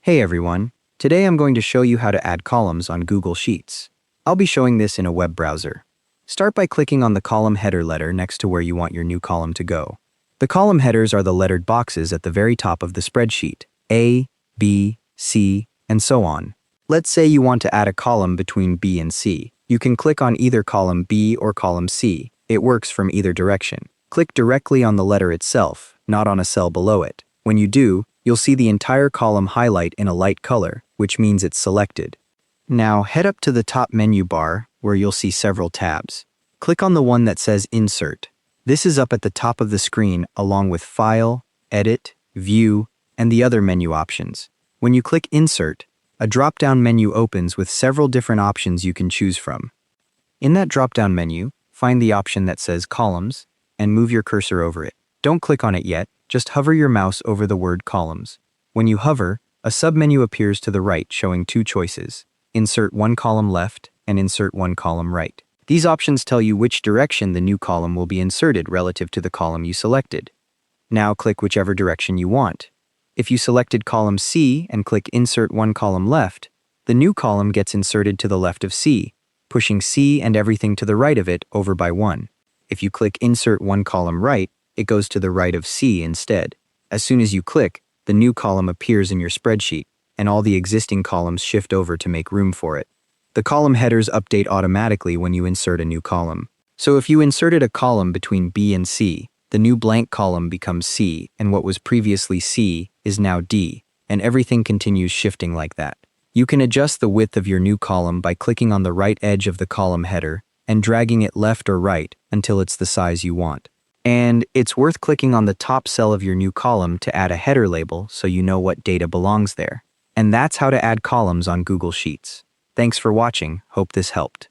Hey everyone, today I'm going to show you how to add columns on Google Sheets. I'll be showing this in a web browser. Start by clicking on the column header letter next to where you want your new column to go. The column headers are the lettered boxes at the very top of the spreadsheet, A, B, C, and so on. Let's say you want to add a column between B and C. You can click on either column B or column C. It works from either direction. Click directly on the letter itself, not on a cell below it. When you do, you'll see the entire column highlight in a light color, which means it's selected. Now head up to the top menu bar where you'll see several tabs. Click on the one that says Insert. This is up at the top of the screen along with File, Edit, View, and the other menu options. When you click Insert, a drop-down menu opens with several different options you can choose from. In that drop-down menu, find the option that says Columns and move your cursor over it. Don't click on it yet, just hover your mouse over the word Columns. When you hover, a submenu appears to the right showing two choices: Insert one column left and Insert one column right. These options tell you which direction the new column will be inserted relative to the column you selected. Now click whichever direction you want. If you selected column C and click Insert one column left, the new column gets inserted to the left of C, pushing C and everything to the right of it over by one. If you click Insert one column right, it goes to the right of C instead. As soon as you click, the new column appears in your spreadsheet, and all the existing columns shift over to make room for it. The column headers update automatically when you insert a new column. So if you inserted a column between B and C, the new blank column becomes C, and what was previously C is now D, and everything continues shifting like that. You can adjust the width of your new column by clicking on the right edge of the column header and dragging it left or right until it's the size you want. And it's worth clicking on the top cell of your new column to add a header label so you know what data belongs there. And that's how to add columns on Google Sheets. Thanks for watching. Hope this helped.